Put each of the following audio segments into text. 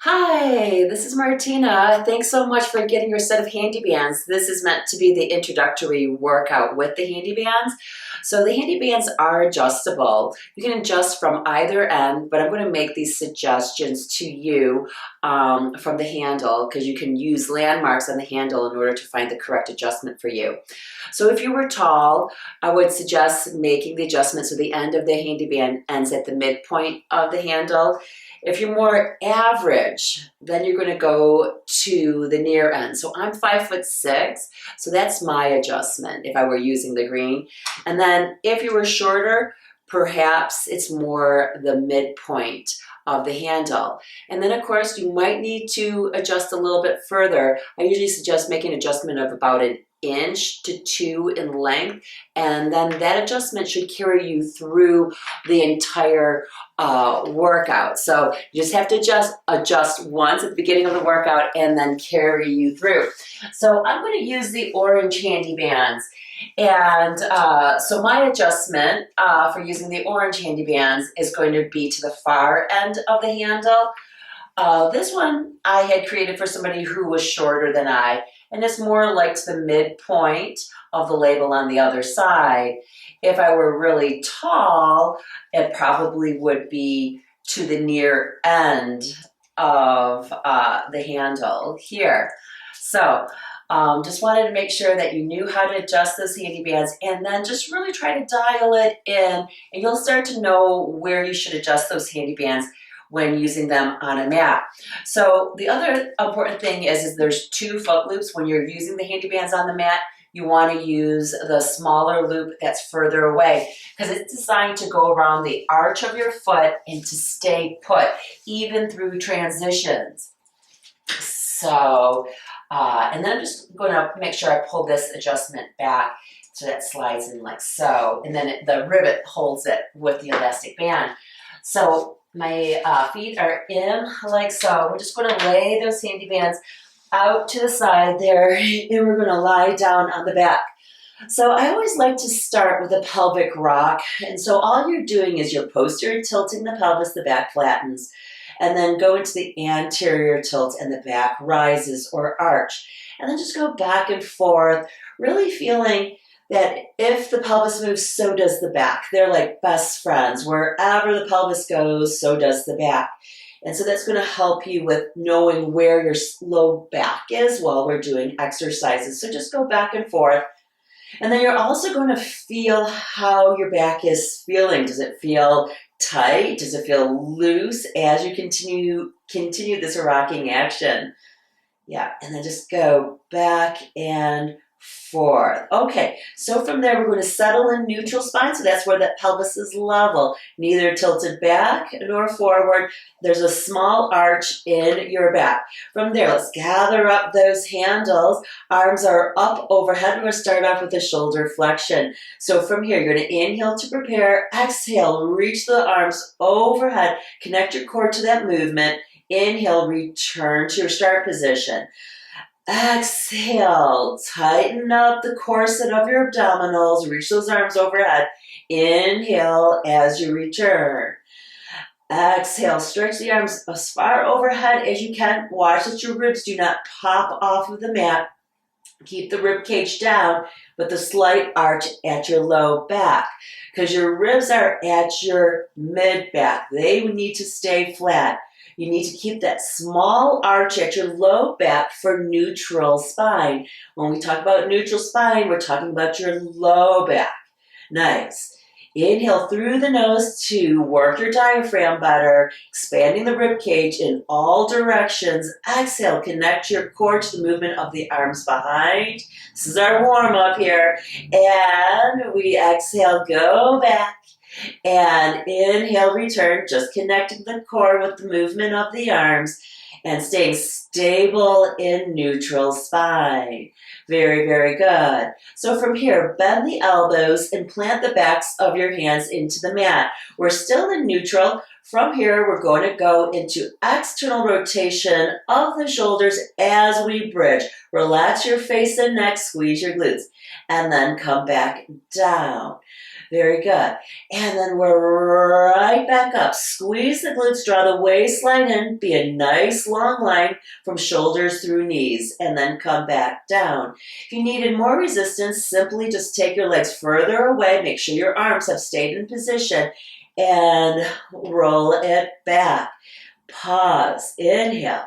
Hi, this is Martina. Thanks so much for getting your set of handy bands. This is meant to be the introductory workout with the handy bands. So the handy bands are adjustable. You can adjust from either end, but I'm going to make these suggestions to you from the handle because you can use landmarks on the handle in order to find the correct adjustment for you. So if you were tall, I would suggest making the adjustment so the end of the handy band ends at the midpoint of the handle. If you're more average, then you're going to go to the near end. So I'm 5'6", so that's my adjustment if I were using the green. And then if you were shorter, perhaps it's more the midpoint of the handle. And then of course you might need to adjust a little bit further. I usually suggest making an adjustment of about an inch to 2 in length, and then that adjustment should carry you through the entire workout. So you just have to adjust once at the beginning of the workout and then carry you through. So I'm going to use the orange handy bands. And so my adjustment for using the orange handy bands is going to be to the far end of the handle. This one I had created for somebody who was shorter than I, and it's more like to the midpoint of the label on the other side. If I were really tall, it probably would be to the near end of the handle here. So just wanted to make sure that you knew how to adjust those handy bands, and then just really try to dial it in, and you'll start to know where you should adjust those handy bands when using them on a mat. So the other important thing is there's 2 foot loops. When you're using the handy bands on the mat, you want to use the smaller loop that's further away because it's designed to go around the arch of your foot and to stay put even through transitions. So, and then I'm just going to make sure I pull this adjustment back so that slides in like so, and then the rivet holds it with the elastic band. So my feet are in like so. We're just going to lay those handy bands out to the side there, and we're going to lie down on the back. So I always like to start with a pelvic rock. And so all you're doing is you're posterior tilting the pelvis, the back flattens, and then go into the anterior tilt and the back rises or arch. And then just go back and forth, really feeling that if the pelvis moves, so does the back. They're like best friends. Wherever the pelvis goes, so does the back. And so that's going to help you with knowing where your low back is while we're doing exercises. So just go back and forth. And then you're also going to feel how your back is feeling. Does it feel tight? Does it feel loose as you continue this rocking action? Yeah, and then just go back and forth. Okay, so from there we're going to settle in neutral spine, so that's where that pelvis is level, neither tilted back nor forward. There's a small arch in your back. From there, let's gather up those handles. Arms are up overhead. We're going to start off with a shoulder flexion. So from here, you're going to inhale to prepare, exhale, reach the arms overhead, connect your core to that movement. Inhale, return to your start position. Exhale, tighten up the corset of your abdominals, reach those arms overhead. Inhale as you return. Exhale, stretch the arms as far overhead as you can. Watch that your ribs do not pop off of the mat. Keep the rib cage down, but the slight arch at your low back, because your ribs are at your mid back. They need to stay flat. You need to keep that small arch at your low back for neutral spine. When we talk about neutral spine, we're talking about your low back. Nice. Inhale through the nose to work your diaphragm better, expanding the rib cage in all directions. Exhale, connect your core to the movement of the arms behind. This is our warm-up here. And we exhale, go back. And inhale, return, just connecting the core with the movement of the arms and staying stable in neutral spine. Very, very good. So from here, bend the elbows and plant the backs of your hands into the mat. We're still in neutral. From here, we're going to go into external rotation of the shoulders as we bridge. Relax your face and neck, squeeze your glutes, and then come back down. Very good. And then we're right back up. Squeeze the glutes, draw the waistline in, be a nice long line from shoulders through knees, and then come back down. If you needed more resistance, simply just take your legs further away, make sure your arms have stayed in position, and roll it back. Pause, inhale,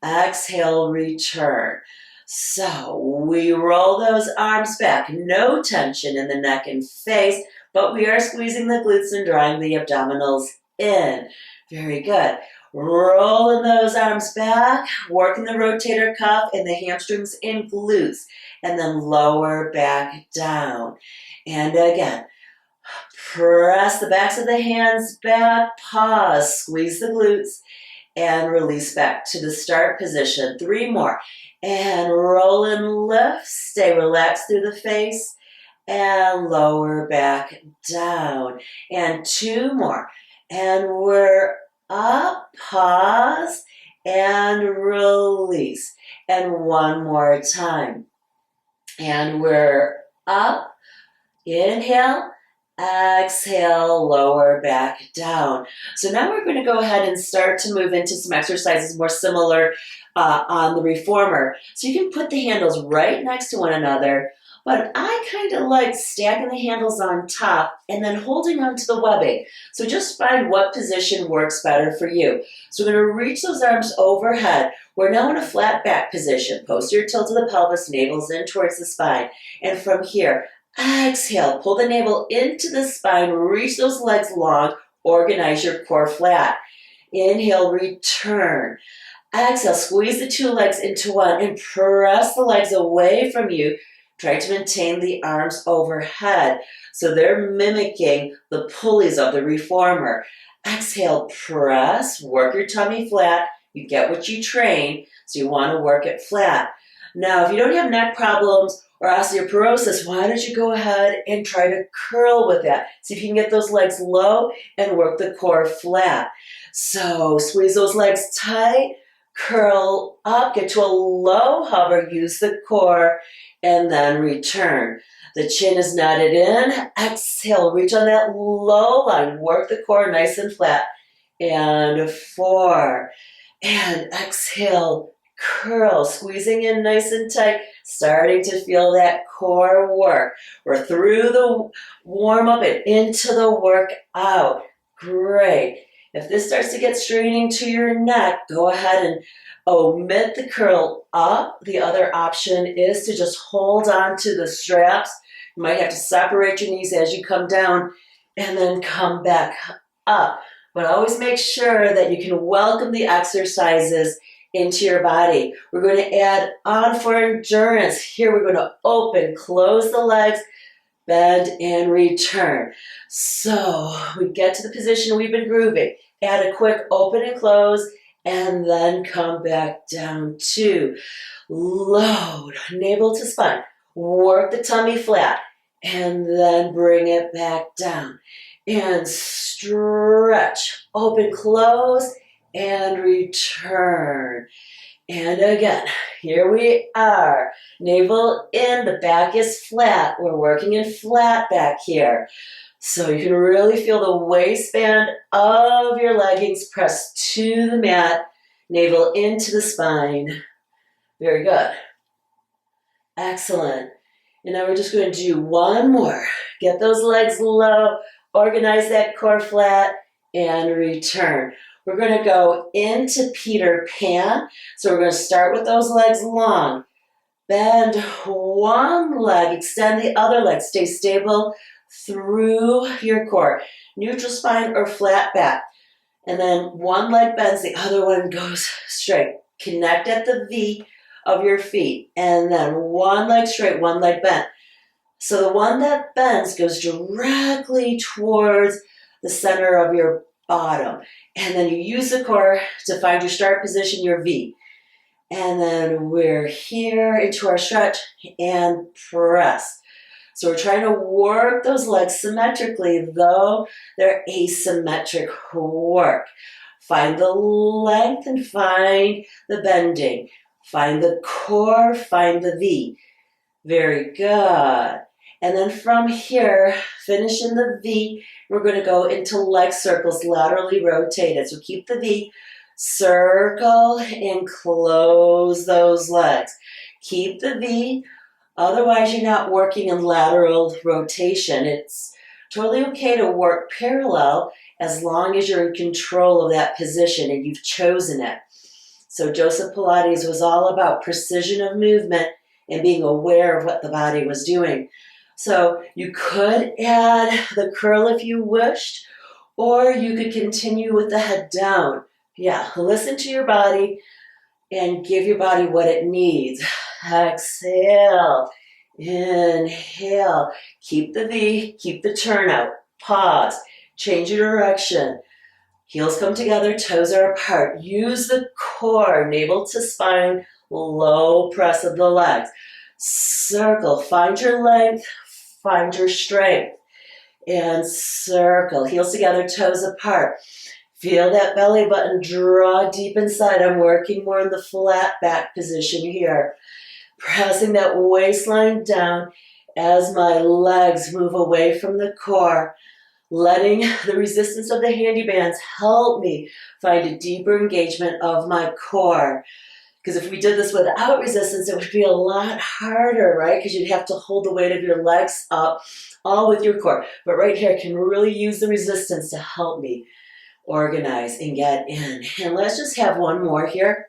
exhale, return. So we roll those arms back, no tension in the neck and face, but we are squeezing the glutes and drawing the abdominals in. Very good. Rolling those arms back, working the rotator cuff and the hamstrings and glutes, and then lower back down. And again, press the backs of the hands back, pause, squeeze the glutes, and release back to the start position. 3 more. And roll and lift, stay relaxed through the face, and lower back down. And 2 more. And we're up, pause, and release. And 1 more time. And we're up, inhale, exhale, lower back down. So now we're going to go ahead and start to move into some exercises more similar on the reformer. So you can put the handles right next to one another, but I kind of like stacking the handles on top and then holding onto the webbing. So just find what position works better for you. So we're going to reach those arms overhead. We're now in a flat back position. Posterior tilt of the pelvis, navel's in towards the spine. And from here, exhale, pull the navel into the spine, reach those legs long, organize your core flat. Inhale, return. Exhale, squeeze the 2 legs into one and press the legs away from you. Try to maintain the arms overhead so they're mimicking the pulleys of the reformer. Exhale, press, work your tummy flat. You get what you train, so you want to work it flat. Now, if you don't have neck problems or osteoporosis, why don't you go ahead and try to curl with that? See if you can get those legs low and work the core flat. So squeeze those legs tight, curl up, get to a low hover, use the core, and then return. The chin is knotted in. Exhale, reach on that low line, work the core nice and flat. And 4. And exhale, curl, squeezing in nice and tight, starting to feel that core work. We're through the warm-up and into the workout. Great. If this starts to get straining to your neck, go ahead and omit the curl up. The other option is to just hold on to the straps. You might have to separate your knees as you come down and then come back up. But always make sure that you can welcome the exercises into your body. We're going to add on for endurance. Here we're going to open, close the legs, bend, and return. So we get to the position we've been grooving. Add a quick open and close, and then come back down to load, navel to spine. Work the tummy flat, and then bring it back down. And stretch, open, close, and return. And again, here we are. Navel in, the back is flat. We're working in flat back here. So you can really feel the waistband of your leggings press to the mat, navel into the spine. Very good. Excellent. And now we're just going to do 1 more. Get those legs low, organize that core flat, and return. We're going to go into Peter Pan. So we're going to start with those legs long. Bend one leg, extend the other leg. Stay stable through your core. Neutral spine or flat back. And then one leg bends, the other one goes straight. Connect at the V of your feet. And then one leg straight, one leg bent. So the one that bends goes directly towards the center of your bottom. And then you use the core to find your start position, your V. And then we're here into our stretch and press. So we're trying to work those legs symmetrically, though they're asymmetric work. Find the length and find the bending. Find the core, find the V. Very good. And then from here, finish in the V. We're going to go into leg circles, laterally rotated. So keep the V, circle, and close those legs. Keep the V, otherwise you're not working in lateral rotation. It's totally okay to work parallel as long as you're in control of that position and you've chosen it. So Joseph Pilates was all about precision of movement and being aware of what the body was doing. So you could add the curl if you wished, or you could continue with the head down. Yeah, listen to your body and give your body what it needs. Exhale, inhale, keep the V, keep the turnout, pause, change your direction. Heels come together, toes are apart. Use the core, navel to spine, low press of the legs. Circle, find your length, find your strength. And circle, heels together, toes apart. Feel that belly button draw deep inside. I'm working more in the flat back position here. Pressing that waistline down as my legs move away from the core. Letting the resistance of the handy bands help me find a deeper engagement of my core. Because if we did this without resistance, it would be a lot harder, right? Because you'd have to hold the weight of your legs up, all with your core. But right here, I can really use the resistance to help me organize and get in. And let's just have one more here.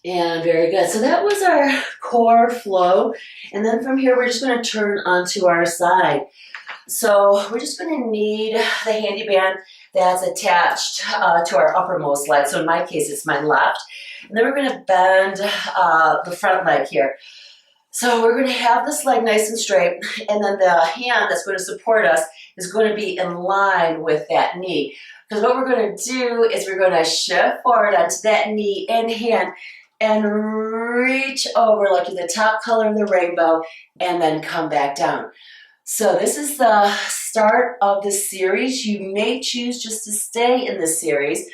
And very good. So that was our core flow. And then from here, we're just going to turn onto our side. So we're just going to need the handy band that's attached to our uppermost leg. So in my case, it's my left. And then we're going to bend the front leg here. So we're going to have this leg nice and straight. And then the hand that's going to support us is going to be in line with that knee. Because what we're going to do is we're going to shift forward onto that knee and hand and reach over like the top color of the rainbow and then come back down. So this is the start of the series. You may choose just to stay in this series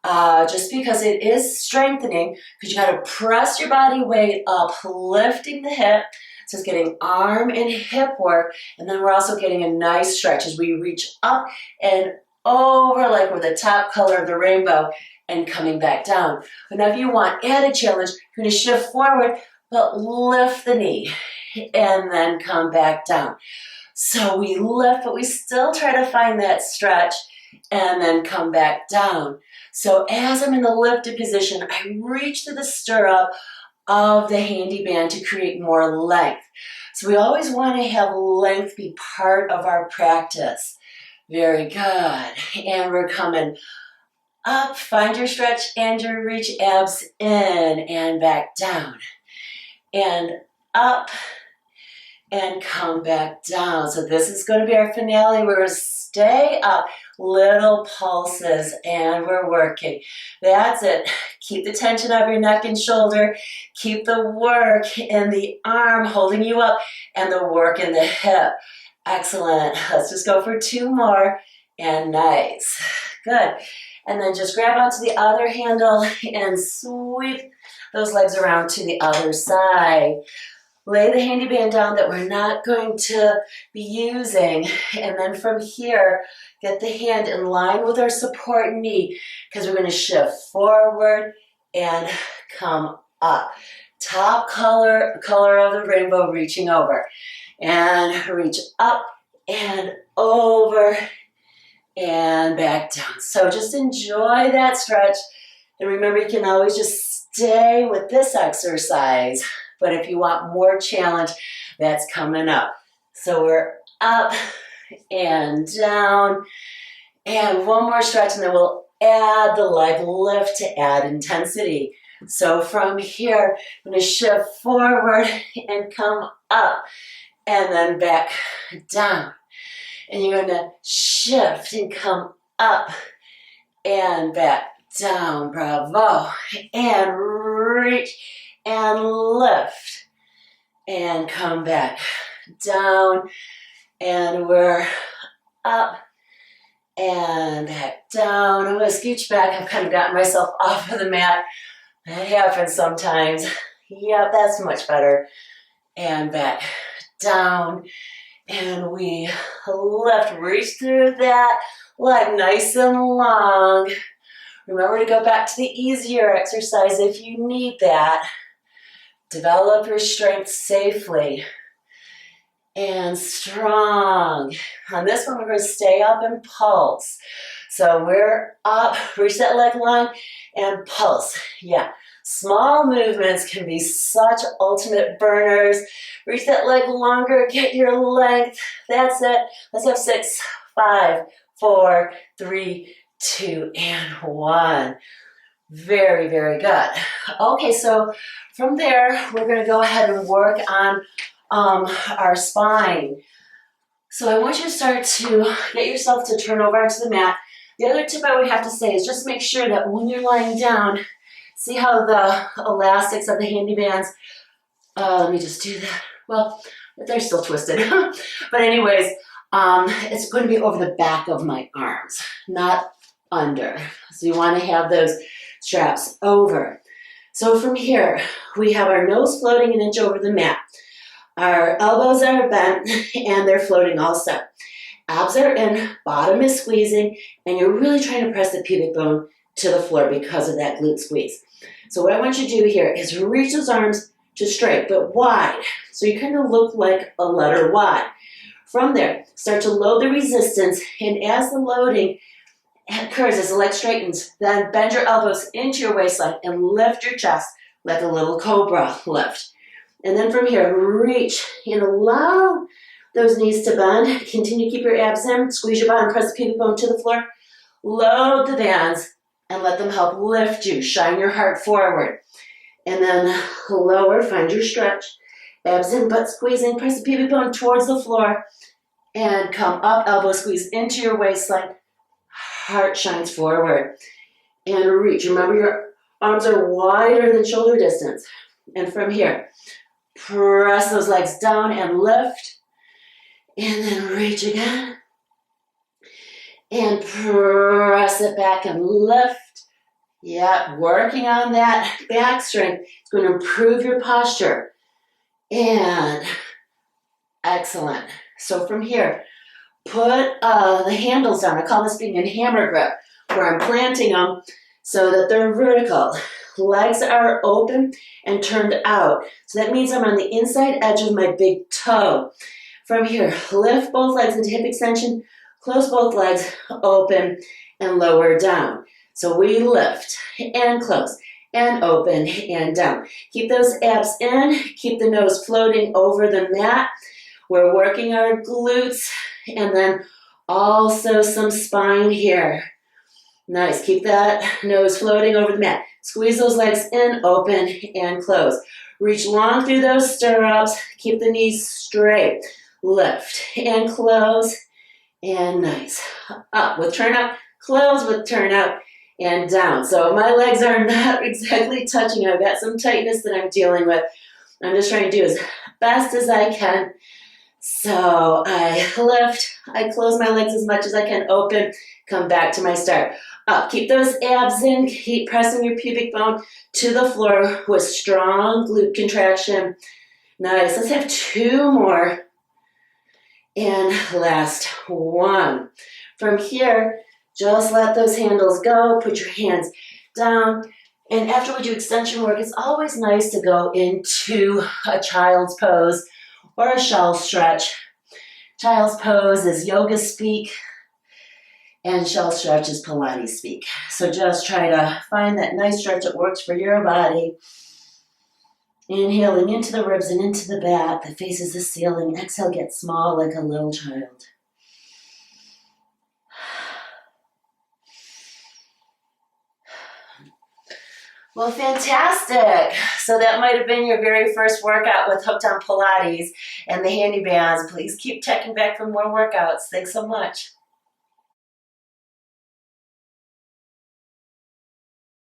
just because it is strengthening, because you got to press your body weight up, lifting the hip. So it's getting arm and hip work, and then we're also getting a nice stretch as we reach up and over like with the top color of the rainbow and coming back down. But now if you want added challenge, you're going to shift forward, but lift the knee and then come back down. So we lift, but we still try to find that stretch and then come back down. So as I'm in the lifted position, I reach to the stirrup of the handy band to create more length. So we always want to have length be part of our practice. Very good. And we're coming up, find your stretch and your reach, abs in and back down. And up and come back down. So this is going to be our finale. We're going to stay up, little pulses, and we're working. That's it. Keep the tension of your neck and shoulder. Keep the work in the arm holding you up and the work in the hip. Excellent. Let's just go for two more. And nice. Good. And then just grab onto the other handle and sweep those legs around to the other side. Lay the handy band down that we're not going to be using. And then from here, get the hand in line with our support knee, because we're going to shift forward and come up. Top color of the rainbow, reaching over. And reach up and over and back down. So just enjoy that stretch. And remember, you can always just stay with this exercise. But if you want more challenge, that's coming up. So we're up and down. And one more stretch, and then we'll add the leg lift to add intensity. So from here, I'm going to shift forward and come up and then back down. And you're going to shift and come up and back down. Bravo. And reach and lift and come back down. And we're up and back down. I'm going to scooch back. I've kind of gotten myself off of the mat. That happens sometimes. Yep, that's much better. and back, down, and we lift. Reach through that leg nice and long. Remember to go back to the easier exercise if you need that. Develop your strength safely and strong. On this one, we're going to stay up and pulse. So we're up, reach that leg long, and pulse. Yeah, small movements can be such ultimate burners. Reach that leg longer, get your length. That's it. Let's have 6, 5, 4, 3, 2, and 1. Very, very good. Okay, so from there, we're going to go ahead and work on our spine. So I want you to start to get yourself to turn over onto the mat. The other tip I would have to say is just make sure that when you're lying down, see how the elastics of the handy bands, let me just do that. Well, they're still twisted. But anyways, it's going to be over the back of my arms, not under. So you want to have those straps over. So from here, we have our nose floating an inch over the mat. Our elbows are bent and they're floating also. Abs are in, bottom is squeezing, and you're really trying to press the pubic bone to the floor because of that glute squeeze. So what I want you to do here is reach those arms to straight, but wide. So you kind of look like a letter Y. From there, start to load the resistance, and as the loading occurs, as the leg straightens, then bend your elbows into your waistline and lift your chest like a little cobra lift. And then from here, reach and allow those knees to bend. Continue to keep your abs in. Squeeze your bottom, press the pubic bone to the floor. Load the bands and let them help lift you. Shine your heart forward. And then lower, find your stretch. Abs in, butt squeezing. Press the pubic bone towards the floor. And come up, elbow squeeze into your waistline. Heart shines forward. And reach. Remember, your arms are wider than shoulder distance. And from here, press those legs down and lift. And then reach again. And press it back and lift. Yeah, working on that back strength. It's going to improve your posture. And excellent. So from here, put the handles down. I call this being in hammer grip, where I'm planting them so that they're vertical. Legs are open and turned out. So that means I'm on the inside edge of my big toe. From here, lift both legs into hip extension, close both legs, open, and lower down. So we lift and close and open and down. Keep those abs in, keep the nose floating over the mat. We're working our glutes and then also some spine here. Nice, keep that nose floating over the mat. Squeeze those legs in, open, and close. Reach long through those stirrups, keep the knees straight. Lift and close, and nice. Up with turn up, close with turn up, and down. So my legs are not exactly touching. I've got some tightness that I'm dealing with. I'm just trying to do as best as I can. So I lift, I close my legs as much as I can, open, come back to my start. Up, keep those abs in, keep pressing your pubic bone to the floor with strong glute contraction. Nice, let's have 2 more. And last one. From here, just let those handles go. Put your hands down. And after we do extension work, it's always nice to go into a child's pose or a shell stretch. Child's pose is yoga speak, and shell stretch is Pilates speak. So just try to find that nice stretch that works for your body. Inhaling into the ribs and into the back that faces the ceiling. Exhale, get small like a little child. Well, fantastic. So that might have been your very first workout with Hooked on Pilates and the handy bands. Please keep checking back for more workouts. Thanks so much.